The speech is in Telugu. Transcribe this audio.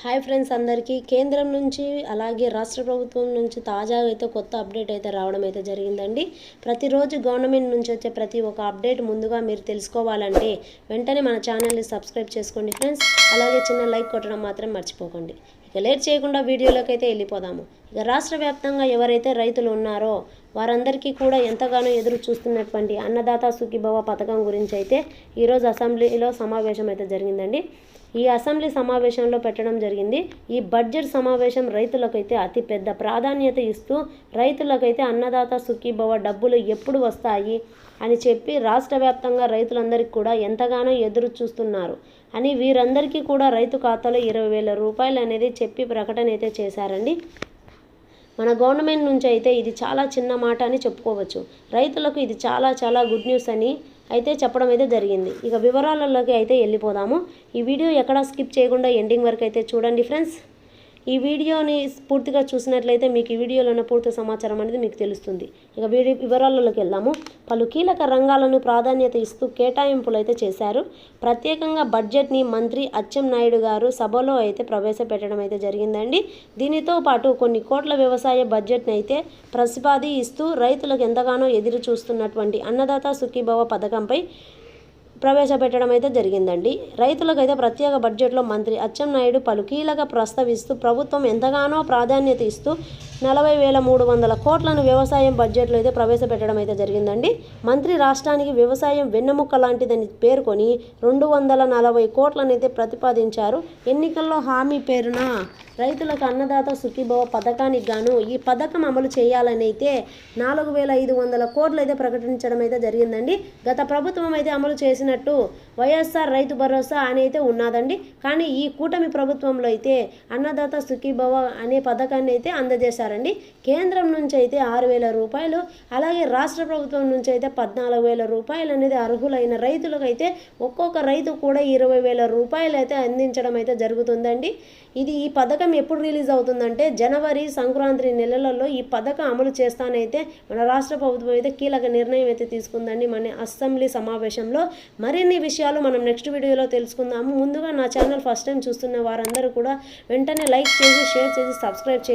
హాయ్ ఫ్రెండ్స్, అందరికీ కేంద్రం నుంచి అలాగే రాష్ట్ర ప్రభుత్వం నుంచి తాజాగా అయితే కొత్త అప్డేట్ అయితే రావడం అయితే జరిగిందండి. ప్రతిరోజు గవర్నమెంట్ నుంచి వచ్చే ప్రతి ఒక్క అప్డేట్ ముందుగా మీరు తెలుసుకోవాలంటే వెంటనే మన ఛానల్ని సబ్స్క్రైబ్ చేసుకోండి ఫ్రెండ్స్. అలాగే చిన్న లైక్ కొట్టడం మాత్రం మర్చిపోకండి. ఇక లేట్ చేయకుండా వీడియోలోకి అయితే వెళ్ళిపోదాము. ఇక రాష్ట్ర వ్యాప్తంగా ఎవరైతే రైతులు ఉన్నారో వారందరికీ కూడా ఎంతగానో ఎదురు చూస్తున్నటువంటి అన్నదాత సుఖీభవ పథకం గురించి అయితే ఈరోజు అసెంబ్లీలో సమావేశం అయితే జరిగిందండి. ఈ అసెంబ్లీ సమావేశంలో పెట్టడం జరిగింది. ఈ బడ్జెట్ సమావేశం రైతులకైతే అతి పెద్ద ప్రాధాన్యత ఇస్తూ రైతులకైతే అన్నదాత సుఖీభవ డబ్బులు ఎప్పుడు వస్తాయి అని చెప్పి రాష్ట్ర వ్యాప్తంగా రైతులందరికీ కూడా ఎంతగానో ఎదురు చూస్తున్నారు అని వీరందరికీ కూడా రైతు ఖాతాలో 20,000 రూపాయలు అనేది చెప్పి ప్రకటన అయితే చేశారండి. మన గవర్నమెంట్ నుంచి అయితే ఇది చాలా చిన్న మాట అని చెప్పుకోవచ్చు. రైతులకు ఇది చాలా గుడ్ న్యూస్ అని అయితే చెప్పడం అయితే జరిగింది. ఇక వివరాలలోకి అయితే వెళ్ళిపోదాము. ఈ వీడియో ఎక్కడా స్కిప్ చేయకుండా ఎండింగ్ వరకు అయితే చూడండి ఫ్రెండ్స్. ఈ వీడియోని పూర్తిగా చూసినట్లయితే మీకు ఈ వీడియోలో ఉన్న పూర్తి సమాచారం అనేది మీకు తెలుస్తుంది. ఇక వివరాలలోకి వెళ్దాము. పలు కీలక రంగాలను ప్రాధాన్యత ఇస్తూ కేటాయింపులు అయితే చేశారు. ప్రత్యేకంగా బడ్జెట్ని మంత్రి అచ్చెన్నాయుడు గారు సభలో అయితే ప్రవేశపెట్టడం అయితే జరిగిందండి. దీనితో పాటు కొన్ని కోట్ల వ్యవసాయ బడ్జెట్ని అయితే ప్రతిపాదిస్తూ రైతులకు ఎంతగానో ఎదురు చూస్తున్నటువంటి అన్నదాత సుఖీభవ పథకంపై ప్రవేశపెట్టడం అయితే జరిగిందండి. రైతులకైతే ప్రత్యేక బడ్జెట్లో మంత్రి అచ్చెన్నాయుడు పలు కీలక ప్రస్తావిస్తూ ప్రభుత్వం ఎంతగానో ప్రాధాన్యత ఇస్తూ 40,300 కోట్లను వ్యవసాయం బడ్జెట్లో అయితే ప్రవేశపెట్టడం అయితే జరిగిందండి. మంత్రి రాష్ట్రానికి వ్యవసాయం వెన్నెముక్క లాంటిదని పేర్కొని 240 కోట్లను అయితే ప్రతిపాదించారు. ఎన్నికల్లో హామీ పేరున రైతులకు అన్నదాత సుఖీభవ పథకానికి గాను ఈ పథకం అమలు చేయాలని అయితే 4,500 కోట్లు అయితే ప్రకటించడం అయితే జరిగిందండి. గత ప్రభుత్వం అయితే అమలు చేసినట్టు వైఎస్ఆర్ రైతు భరోసా అని అయితే ఉన్నదండి. కానీ ఈ కూటమి ప్రభుత్వంలో అయితే అన్నదాత సుఖీభవ అనే పథకాన్ని అయితే అందజేశారండి. కేంద్రం నుంచి అయితే 6,000 రూపాయలు, అలాగే రాష్ట్ర ప్రభుత్వం నుంచి అయితే 14,000 రూపాయలు అనేది అర్హులైన రైతులకు అయితే ఒక్కొక్క రైతు కూడా 20,000 రూపాయలు అయితే అందించడం అయితే జరుగుతుందండి. ఈ పథకం ఎప్పుడు రిలీజ్ అవుతుందంటే జనవరి సంక్రాంతి నెలలలో ఈ పథకం అమలు చేస్తానైతే మన రాష్ట్ర ప్రభుత్వం అయితే కీలక నిర్ణయం అయితే తీసుకుందండి మన అసెంబ్లీ సమావేశంలో. మరిన్ని విషయాలు మనం నెక్స్ట్ వీడియోలో తెలుసుకుందాము. ముందుగా నా ఛానల్ ఫస్ట్ టైం చూస్తున్న వారందరూ కూడా వెంటనే లైక్ చేసి, షేర్ చేసి, సబ్స్క్రైబ్ చేసి